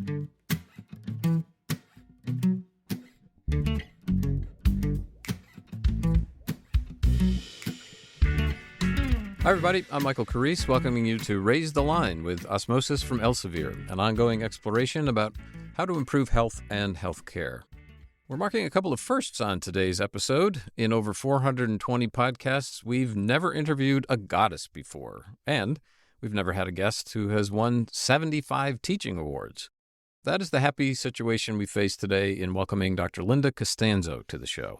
Hi, everybody. I'm Michael Carrese, welcoming you to Raise the Line with Osmosis from Elsevier, an ongoing exploration about how to improve health and healthcare. We're marking a couple of firsts on today's episode. In over 420 podcasts, we've never interviewed a goddess before, and we've never had a guest who has won 75 teaching awards. That is the happy situation we face today in welcoming Dr. Linda Costanzo to the show.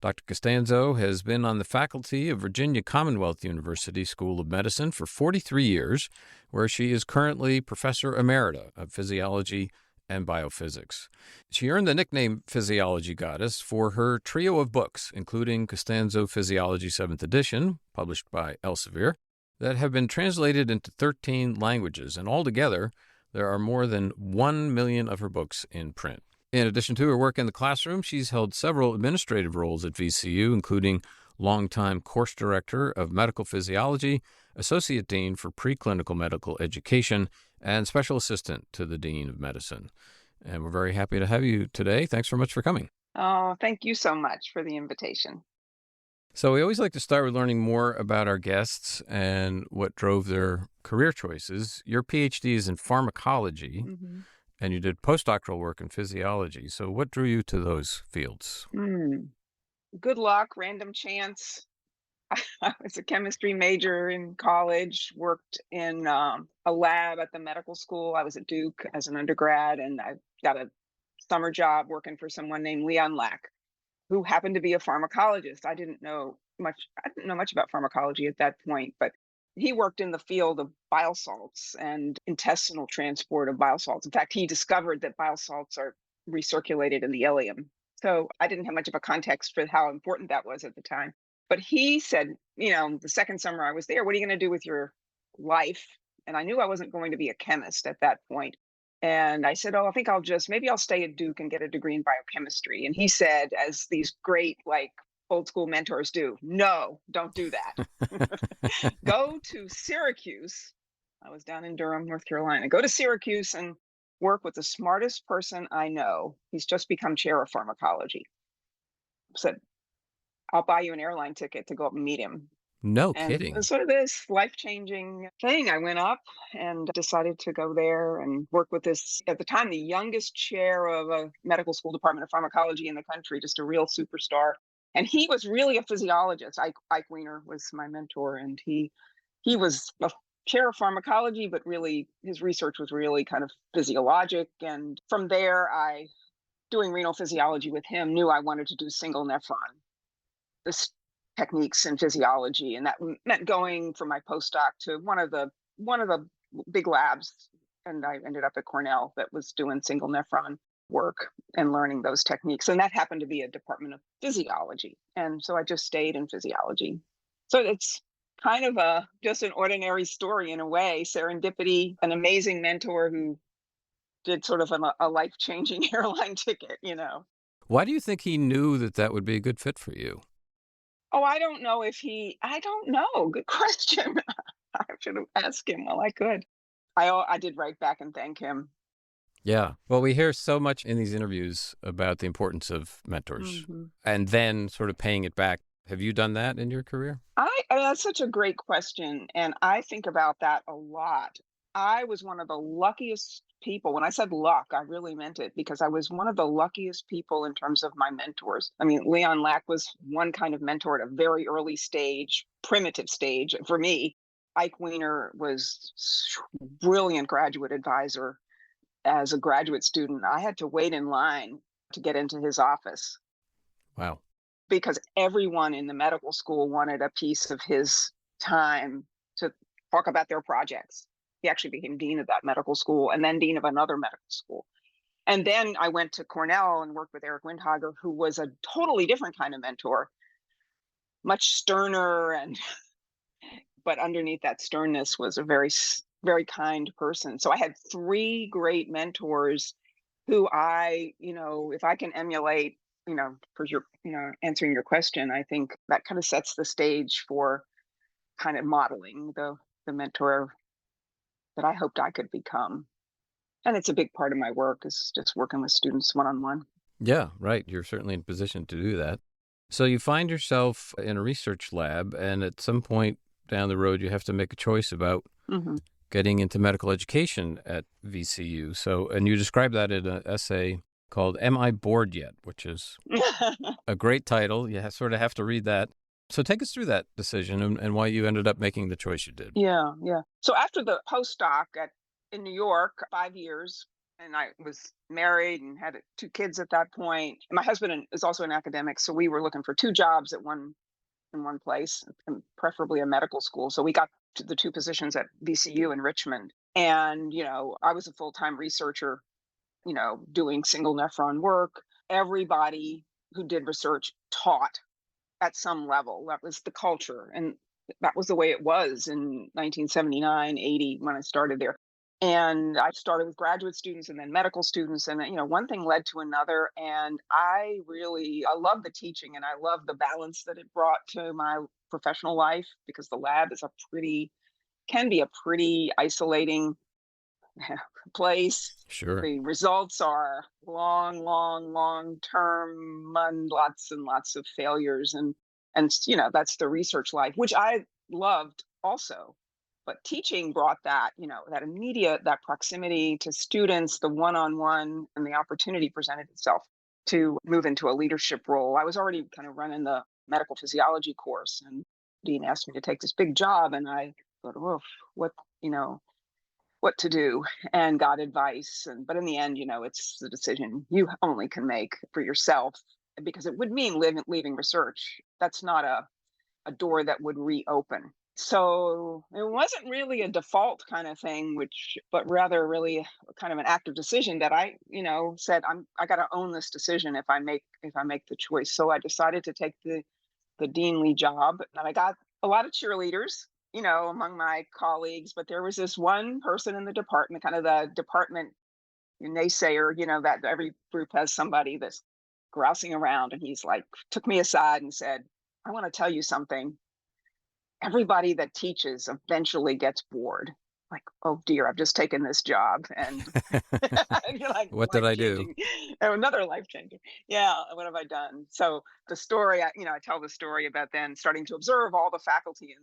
Dr. Costanzo has been on the faculty of Virginia Commonwealth University School of Medicine for 43 years, where she is currently Professor Emerita of Physiology and Biophysics. She earned the nickname Physiology Goddess for her trio of books, including Costanzo Physiology 7th edition, published by Elsevier, that have been translated into 13 languages, and altogether, there are more than 1 million of her books in print. In addition to her work in the classroom, she's held several administrative roles at VCU, including longtime course director of medical physiology, associate dean for preclinical medical education, and special assistant to the dean of medicine. And we're very happy to have you today. Thanks so much for coming. Oh, thank you so much for the invitation. So we always like to start with learning more about our guests and what drove their career choices. Your PhD is in pharmacology. Mm-hmm. And you did postdoctoral work in physiology. So what drew you to those fields? Good luck, random chance. I was a chemistry major in college, worked in a lab at the medical school. I was at Duke as an undergrad, and I got a summer job working for someone named Leon Lack, who happened to be a pharmacologist. I didn't know much about pharmacology at that point, but he worked in the field of bile salts and intestinal transport of bile salts. In fact, he discovered that bile salts are recirculated in the ileum. So I didn't have much of a context for how important that was at the time. But he said, the second summer I was there, what are you going to do with your life? And I knew I wasn't going to be a chemist at that point. And I said, I think maybe I'll stay at Duke and get a degree in biochemistry. And he said, as these great, old school mentors do, no, don't do that. Go to Syracuse. I was down in Durham, North Carolina. Go to Syracuse and work with the smartest person I know. He's just become chair of pharmacology. Said, I'll buy you an airline ticket to go up and meet him. No kidding. And sort of this life-changing thing. I went up and decided to go there and work with this, at the time, the youngest chair of a medical school department of pharmacology in the country, just a real superstar. And he was really a physiologist. Ike Weiner was my mentor, and he was a chair of pharmacology, but really his research was really kind of physiologic. And from there, doing renal physiology with him, knew I wanted to do single nephron, this techniques in physiology, and that meant going for my postdoc to one of the big labs, and I ended up at Cornell that was doing single nephron work and learning those techniques. And that happened to be a department of physiology. And so I just stayed in physiology. So it's kind of just an ordinary story in a way, serendipity, an amazing mentor who did sort of a life-changing airline ticket, Why do you think he knew that would be a good fit for you? Oh, I don't know. Good question. I should have asked him while I could. I did write back and thank him. Yeah. Well, we hear so much in these interviews about the importance of mentors and then sort of paying it back. Have you done that in your career? That's such a great question. And I think about that a lot. I was one of the luckiest people. When I said luck, I really meant it, because I was one of the luckiest people in terms of my mentors. I mean, Leon Lack was one kind of mentor at a very early stage, primitive stage for me. Ike Weiner was a brilliant graduate advisor. As a graduate student, I had to wait in line to get into his office. Wow. Because everyone in the medical school wanted a piece of his time to talk about their projects. He actually became dean of that medical school and then dean of another medical school. And then I went to Cornell and worked with Eric Windhager, who was a totally different kind of mentor, much sterner, but underneath that sternness was a very, very kind person. So I had three great mentors who if I can emulate, for your, answering your question, I think that kind of sets the stage for kind of modeling the mentor that I hoped I could become. And it's a big part of my work is just working with students one-on-one. Yeah, right. You're certainly in a position to do that. So you find yourself in a research lab, and at some point down the road, you have to make a choice about Hmm. getting into medical education at VCU. So, and you describe that in an essay called Am I Bored Yet?, which is a great title. You sort of have to read that. So take us through that decision and why you ended up making the choice you did. Yeah, yeah. So after the postdoc in New York, 5 years, and I was married and had two kids at that point. My husband is also an academic, so we were looking for two jobs in one place, and preferably a medical school. So we got to the two positions at VCU in Richmond, and I was a full-time researcher, doing single nephron work. Everybody who did research taught at some level. That was the culture. And that was the way it was in 1979, 80 when I started there. And I started with graduate students and then medical students. And, one thing led to another. And I love the teaching and I love the balance that it brought to my professional life because the lab is can be a pretty isolating place. Sure. The results are long term, and lots of failures, and that's the research life, which I loved also. But teaching brought that immediate, that proximity to students, the one-on-one, and the opportunity presented itself to move into a leadership role. I was already kind of running the medical physiology course, and Dean asked me to take this big job, and I thought, oh, what to do, and got advice. But in the end, it's the decision you only can make for yourself because it would mean leaving research. That's not a door that would reopen. So it wasn't really a default kind of thing, but rather really kind of an active decision that I, said I got to own this decision if I make the choice. So I decided to take the deanly job, and I got a lot of cheerleaders, among my colleagues, but there was this one person in the department, kind of the department naysayer, that every group has somebody that's grousing around. And he's like, took me aside and said, I want to tell you something. Everybody that teaches eventually gets bored. Like, oh dear, I've just taken this job. And you're like, What did I do? Oh, another life changer. Yeah. What have I done? So the story, I tell the story about then starting to observe all the faculty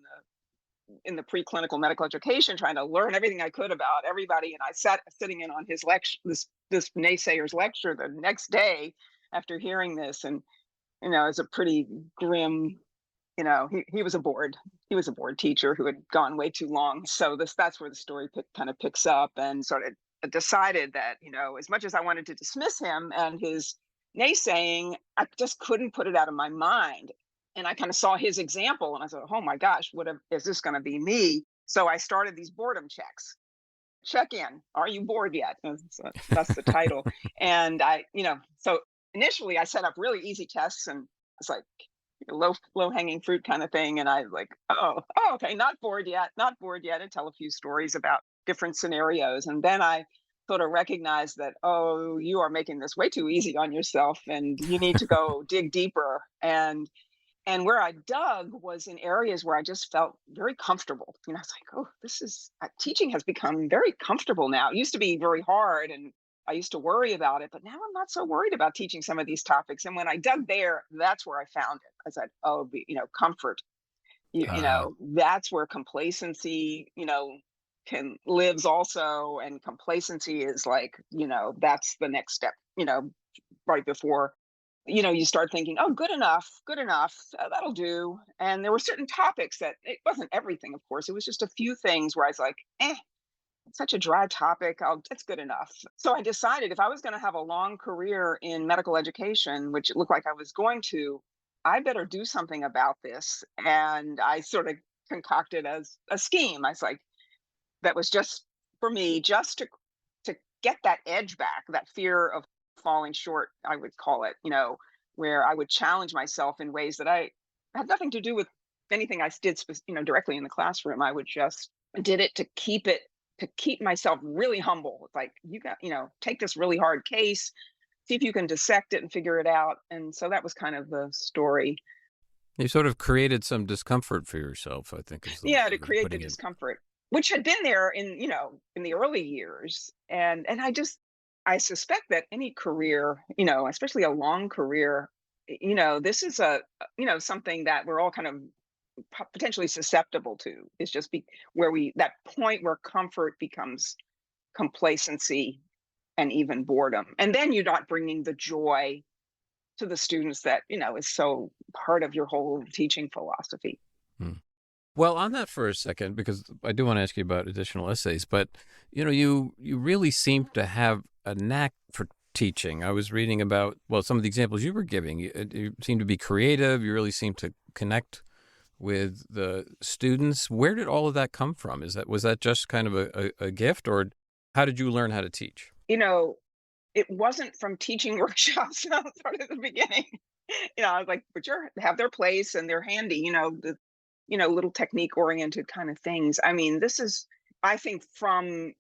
in the preclinical medical education, trying to learn everything I could about everybody. And I sitting in on his lecture, this naysayer's lecture the next day after hearing this. And, it's a pretty grim, he was a bored teacher who had gone way too long. So that's where the story kind of picks up, and sort of decided that, as much as I wanted to dismiss him and his naysaying, I just couldn't put it out of my mind. And I kind of saw his example and I thought, oh my gosh, is this going to be me? So I started these boredom checks. Check in. Are you bored yet? So that's the title. And so initially I set up really easy tests, and it's like low hanging fruit kind of thing. And I was like, okay, not bored yet, and tell a few stories about different scenarios. And then I sort of recognized that, oh, you are making this way too easy on yourself and you need to go dig deeper. And where I dug was in areas where I just felt very comfortable. I was like, oh, teaching has become very comfortable now. It used to be very hard and I used to worry about it, but now I'm not so worried about teaching some of these topics. And when I dug there, that's where I found it. I said, oh, comfort. That's where complacency, lives also. And complacency is like, that's the next step, right before you start thinking, oh, good enough, that'll do. And there were certain topics that it wasn't everything, of course. It was just a few things where I was like, it's such a dry topic. It's good enough. So I decided if I was going to have a long career in medical education, which it looked like I was going to, I better do something about this. And I sort of concocted as a scheme. I was like, that was just for me, just to get that edge back, that fear of falling short, I would call it, where I would challenge myself in ways that I had nothing to do with anything I did, directly in the classroom. I would just did it to keep myself really humble. It's like, you got, take this really hard case, see if you can dissect it and figure it out. And so that was kind of the story. You sort of created some discomfort for yourself, I think. To create the discomfort. which had been there in the early years. And I suspect that any career, especially a long career, this is something that we're all kind of potentially susceptible to. Is just where that point where comfort becomes complacency and even boredom. And then you're not bringing the joy to the students that, is so part of your whole teaching philosophy. Hmm. Well, on that for a second, because I do want to ask you about additional essays, but you really seem to have a knack for teaching. I was reading about, well, some of the examples you were giving. You seem to be creative. You really seem to connect with the students. Where did all of that come from? Was that just kind of a gift, or how did you learn how to teach? It wasn't from teaching workshops sort of the beginning. I was like, but have their place and they're handy, the little technique oriented kind of things. I mean, this is, I think, from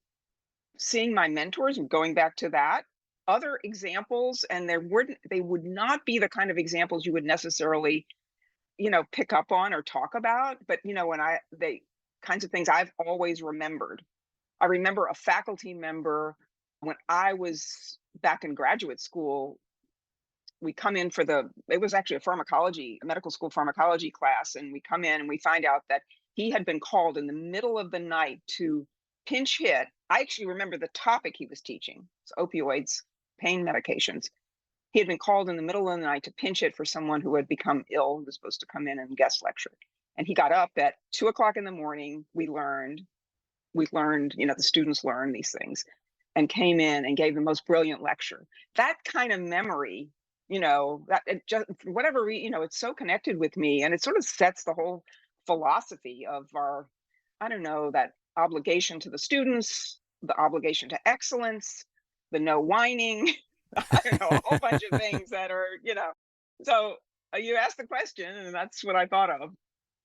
seeing my mentors and going back to that, other examples, and they would not be the kind of examples you would necessarily, pick up on or talk about. But, they kinds of things I've always remembered. I remember a faculty member when I was back in graduate school. We come in it was actually a medical school pharmacology class. And we come in and we find out that he had been called in the middle of the night to pinch hit. I actually remember the topic he was teaching. It's opioids, pain medications. He had been called in the middle of the night to pinch hit for someone who had become ill, who was supposed to come in and guest lecture. And he got up at 2:00 in the morning. We learned, the students learned these things, and came in and gave the most brilliant lecture. That kind of memory, that it just, for whatever reason, it's so connected with me, and it sort of sets the whole philosophy of our, I don't know, that obligation to the students, the obligation to excellence, the no whining, I don't know, a whole bunch of things that are, so you asked the question, and that's what I thought of.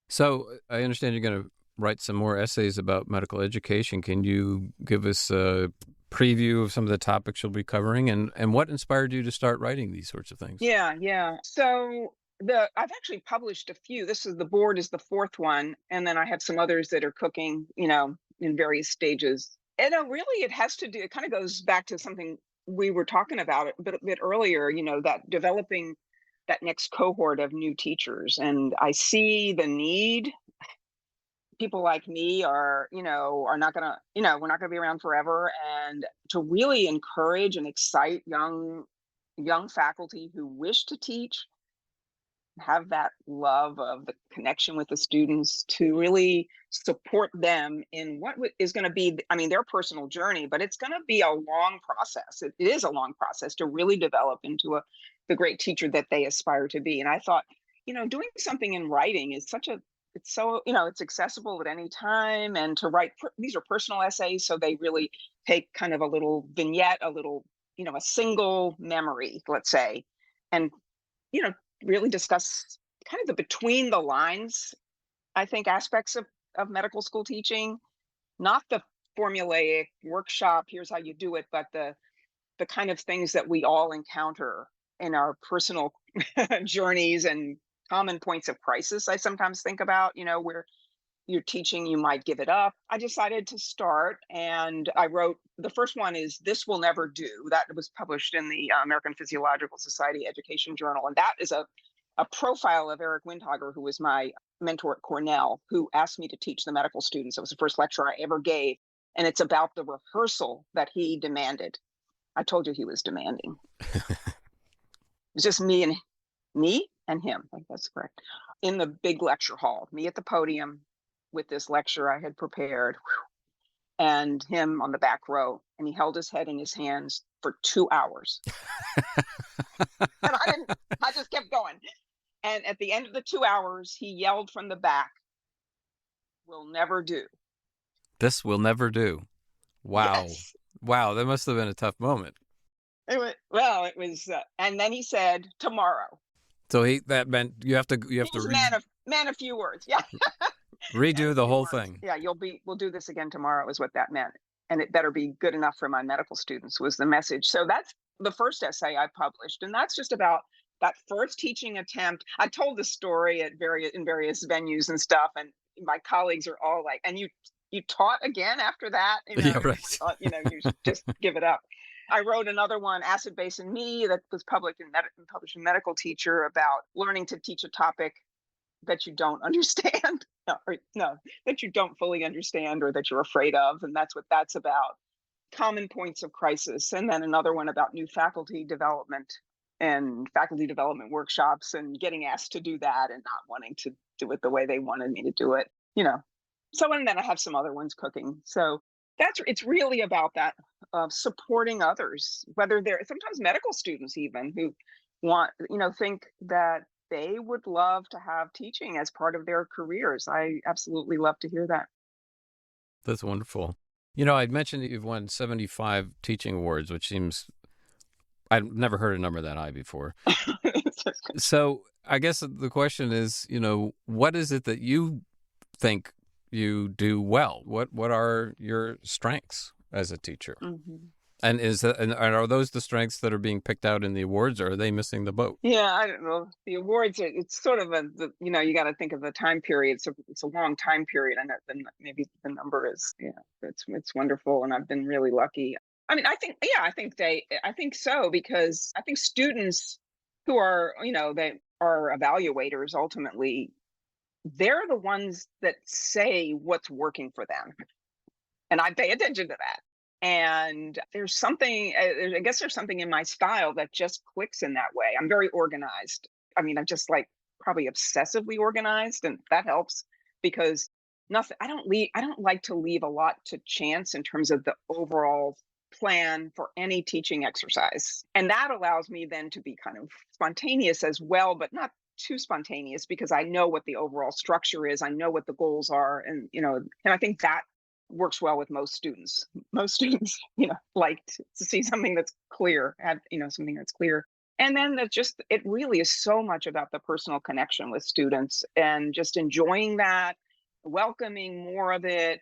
So I understand you're going to write some more essays about medical education. Can you give us a preview of some of the topics you'll be covering, and what inspired you to start writing these sorts of things? Yeah. So I've actually published a few. The board is the fourth one, and then I have some others that are cooking, in various stages. And really, it kind of goes back to something we were talking about a bit earlier. That developing that next cohort of new teachers, and I see the need. People like me are not gonna, we're not gonna be around forever, and to really encourage and excite young faculty who wish to teach, have that love of the connection with the students, to really support them in what is going to be, I mean, their personal journey, but it's going to be a long process. It is a long process to really develop into the great teacher that they aspire to be. And I thought, doing something in writing is it's so, it's accessible at any time. And to write, these are personal essays, so they really take kind of a little vignette, a little, a single memory, let's say, and, really discuss kind of the between the lines, I think, aspects of medical school teaching, not the formulaic workshop, here's how you do it, but the kind of things that we all encounter in our personal journeys and common points of crisis. I sometimes think about, where you're teaching, you might give it up. I decided to start, and I wrote, the first one is This Will Never Do. That was published in the American Physiological Society Education Journal. And that is a profile of Eric Windhager, who was my mentor at Cornell, who asked me to teach the medical students. It was the first lecture I ever gave. And it's about the rehearsal that he demanded. I told you he was demanding. It's just me and him. I think that's correct. In the big lecture hall, me at the podium with this lecture I had prepared, and him on the back row, and he held his head in his hands for 2 hours. And I just kept going. And at the end of the 2 hours, he yelled from the back, "Will never do." This will never do. Wow. Yes. Wow, that must have been a tough moment. It was, and then he said, "Tomorrow." So that meant you have to man of few words. Yeah. redo the whole thing. Yeah, we'll do this again tomorrow is what that meant. And it better be good enough for my medical students was the message. So that's the first essay I published. And that's just about that first teaching attempt. I told this story in various venues and stuff. And my colleagues are all like, and you taught again after that, Yeah, you right. thought, you should just give it up. I wrote another one, Acid Base and Me, that was published in Medical Teacher, about learning to teach a topic that you don't understand, no, that you don't fully understand or that you're afraid of, and that's what that's about. Common points of crisis, and then another one about new faculty development and faculty development workshops, and getting asked to do that and not wanting to do it the way they wanted me to do it. You know, so and then I have some other ones cooking. So it's really about that, of supporting others, whether they're sometimes medical students even who want, think that they would love to have teaching as part of their careers. I absolutely love to hear that. That's wonderful. I'd mentioned that you've won 75 teaching awards, which seems, I've never heard a number that high before. So I guess the question is, what is it that you think you do well? What are your strengths as a teacher? Mm-hmm. And are those the strengths that are being picked out in the awards, or are they missing the boat? Yeah, I don't know. The awards, it's sort of you got to think of the time period. So it's a long time period, and maybe the number is, it's wonderful, and I've been really lucky. I mean, I think so, because I think students who are, they are evaluators ultimately, they're the ones that say what's working for them, and I pay attention to that. And there's something, I guess there's something in my style that just clicks in that way. I'm very organized. I mean, I'm just like probably obsessively organized, and that helps, because I don't like to leave a lot to chance in terms of the overall plan for any teaching exercise. And that allows me then to be kind of spontaneous as well, but not too spontaneous, because I know what the overall structure is. I know what the goals are. And, and I think that works well with most students. Most students, like to see something that's clear, something that's clear. And then it really is so much about the personal connection with students, and just enjoying that, welcoming more of it.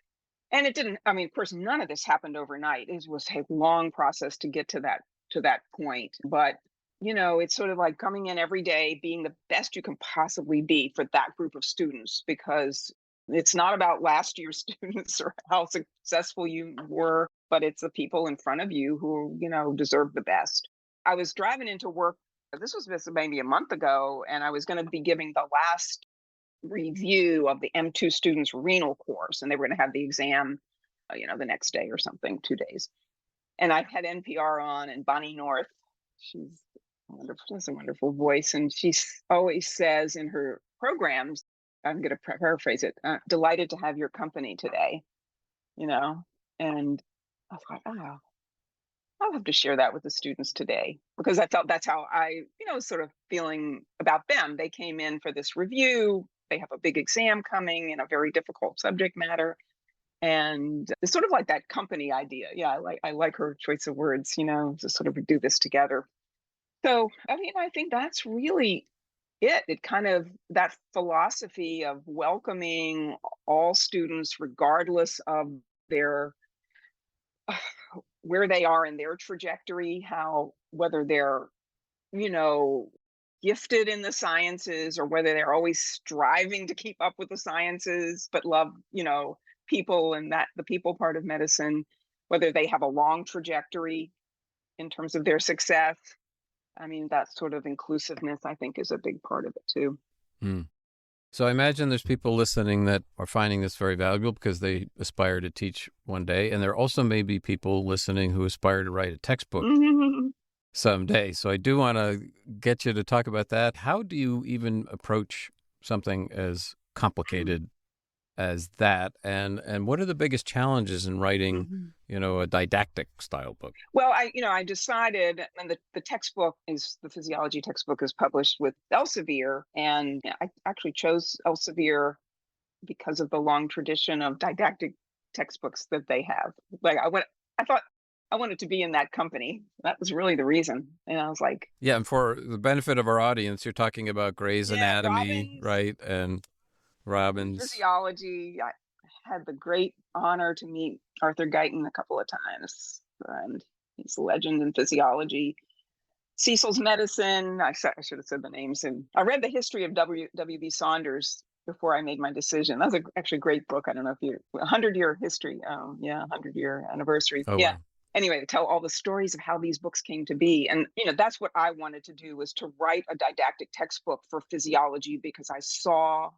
And of course, none of this happened overnight. It was a long process to get to that point. But, it's sort of like coming in every day, being the best you can possibly be for that group of students, because it's not about last year's students or how successful you were, but it's the people in front of you who, deserve the best. I was driving into work. This was maybe a month ago, and I was going to be giving the last review of the M2 students' renal course, and they were going to have the exam, the next day or something, 2 days. And I had NPR on, and Bonnie North, she's wonderful, has a wonderful voice, and she always says in her programs, I'm going to paraphrase it, delighted to have your company today, and I thought, oh, I'll have to share that with the students today, because I felt that's how I, was sort of feeling about them. They came in for this review. They have a big exam coming in a very difficult subject matter. And it's sort of like that company idea. Yeah, I like her choice of words, to sort of do this together. So, I think that's really it. It kind of, that philosophy of welcoming all students, regardless of their where they are in their trajectory, whether they're, you know, gifted in the sciences, or whether they're always striving to keep up with the sciences, but love, people, and that the people part of medicine, whether they have a long trajectory in terms of their success. That sort of inclusiveness, I think, is a big part of it too. Mm. So I imagine there's people listening that are finding this very valuable because they aspire to teach one day. And there also may be people listening who aspire to write a textbook someday. So I do want to get you to talk about that. How do you even approach something as complicated as that? And what are the biggest challenges in writing, a didactic style book? Well, I decided, and the textbook the physiology textbook is published with Elsevier, and I actually chose Elsevier because of the long tradition of didactic textbooks that they have. I thought I wanted to be in that company. That was really the reason. And I was like, yeah. And for the benefit of our audience, you're talking about Gray's Anatomy, Robbins, right? And Robbins. Physiology. I had the great honor to meet Arthur Guyton a couple of times, and he's a legend in physiology. Cecil's Medicine. I should have said the names. And I read the history of W.B. Saunders before I made my decision. That was actually a great book. I don't know if you 100-year history. Oh yeah, 100-year anniversary. Oh, Yeah. wow. Anyway, to tell all the stories of how these books came to be. And that's what I wanted to do, was to write a didactic textbook for physiology, because I saw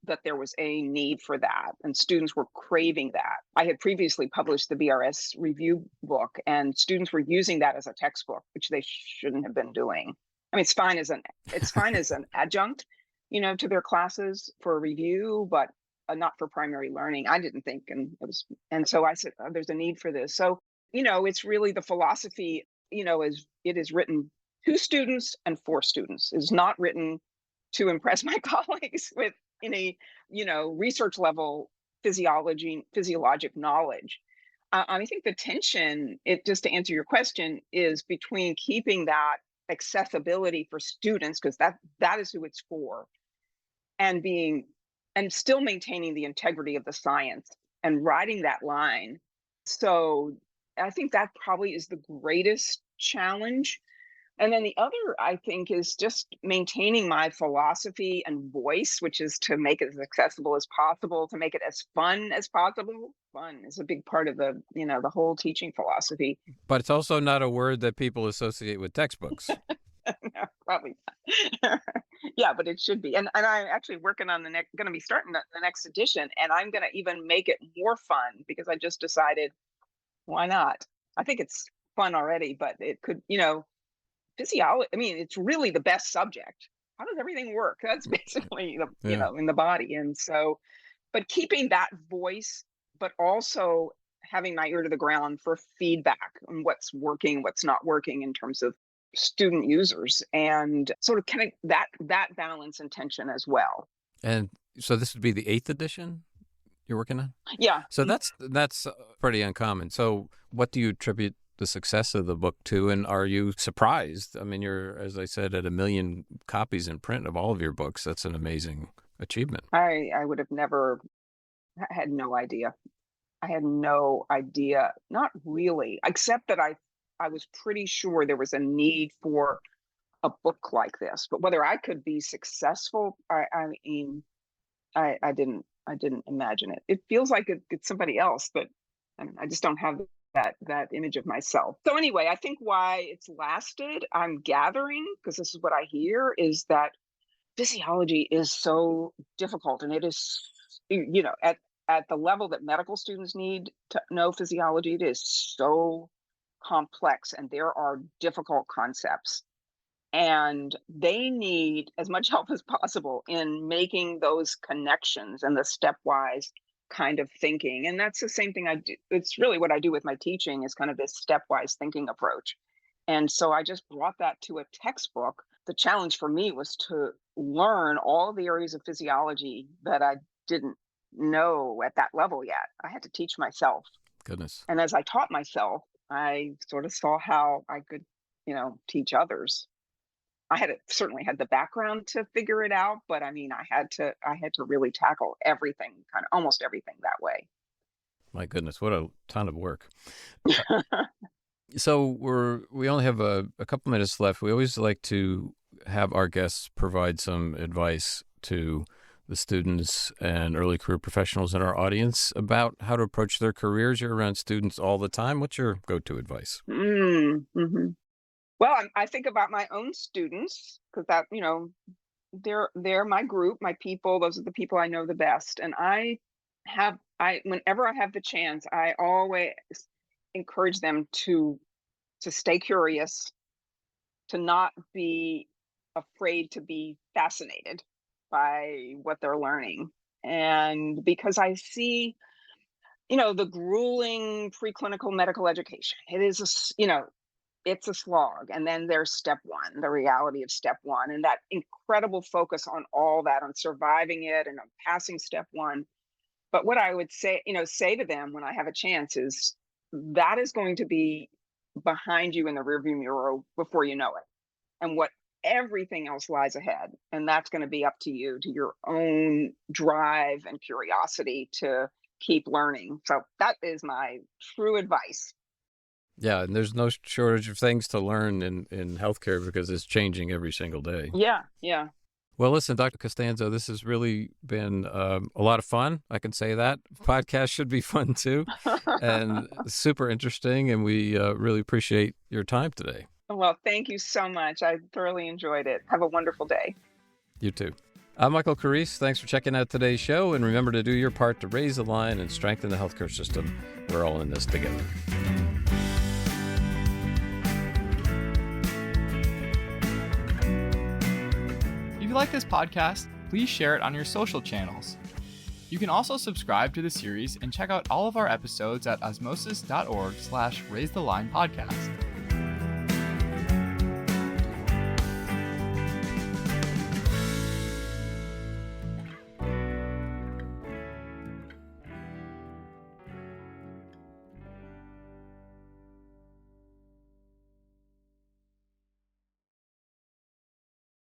that there was a need for that and students were craving that. I had previously published the BRS review book, and students were using that as a textbook, which they shouldn't have been doing. I mean, it's fine as an adjunct, to their classes for a review, but not for primary learning. I didn't think, and so I said, oh, there's a need for this. So, it's really the philosophy, is it is written to students and for students. It's not written to impress my colleagues with any, research level physiologic knowledge. I think the tension, just to answer your question, is between keeping that accessibility for students, because that is who it's for, and still maintaining the integrity of the science and riding that line. So I think that probably is the greatest challenge. And then the other, I think, is just maintaining my philosophy and voice, which is to make it as accessible as possible, to make it as fun as possible. Fun is a big part of the whole teaching philosophy. But it's also not a word that people associate with textbooks. No, probably not. Yeah, but it should be. And I'm actually working on going to be starting the next edition, and I'm going to even make it more fun, because I just decided, why not? I think it's fun already, but it could, physiology, I mean, it's really the best subject. How does everything work? That's basically in the body. And so, but keeping that voice, but also having my ear to the ground for feedback on what's working, what's not working in terms of student users, and sort of kind of that balance and tension as well. And so this would be the 8th edition you're working on? Yeah. So that's pretty uncommon. So what do you attribute the success of the book to, and are you surprised? I mean, you're, as I said, at 1 million copies in print of all of your books. That's an amazing achievement. I would have never, I had no idea. I had no idea, not really, except that I was pretty sure there was a need for a book like this. But whether I could be successful, I mean, I didn't imagine it. It feels like it's somebody else, but I just don't have that image of myself. So anyway, I think why it's lasted, I'm gathering, because this is what I hear, is that physiology is so difficult, and it is, at the level that medical students need to know physiology, it is so complex, and there are difficult concepts, and they need as much help as possible in making those connections and the stepwise kind of thinking. And that's the same thing I do. It's really what I do with my teaching, is kind of this stepwise thinking approach. And so I just brought that to a textbook. The challenge for me was to learn all the areas of physiology that I didn't know at that level yet. I had to teach myself. Goodness. And as I taught myself, I sort of saw how I could, teach others. I certainly had the background to figure it out, but I mean, I had to really tackle everything, kind of almost everything that way. My goodness, what a ton of work. So we only have a couple minutes left. We always like to have our guests provide some advice to the students and early career professionals in our audience about how to approach their careers. You're around students all the time. What's your go-to advice? Mm-hmm. Well, I think about my own students, because that, they're my group, my people. Those are the people I know the best. And whenever I have the chance, I always encourage them to stay curious, to not be afraid to be fascinated by what they're learning. And because I see, the grueling preclinical medical education, it is it's a slog. And then there's step one, the reality of step one, and that incredible focus on all that, on surviving it and on passing step one. But what I would say to them when I have a chance is that is going to be behind you in the rearview mirror before you know it. And everything else lies ahead. And that's going to be up to you, to your own drive and curiosity to keep learning. So that is my true advice. Yeah, and there's no shortage of things to learn in healthcare, because it's changing every single day. Yeah. Well, listen, Dr. Costanzo, this has really been a lot of fun. I can say that. Podcast should be fun too, and super interesting. And we really appreciate your time today. Well, thank you so much. I thoroughly enjoyed it. Have a wonderful day. You too. I'm Michael Carrese. Thanks for checking out today's show. And remember to do your part to raise the line and strengthen the healthcare system. We're all in this together. If you like this podcast, please share it on your social channels. You can also subscribe to the series and check out all of our episodes at osmosis.org/raisethelines podcast.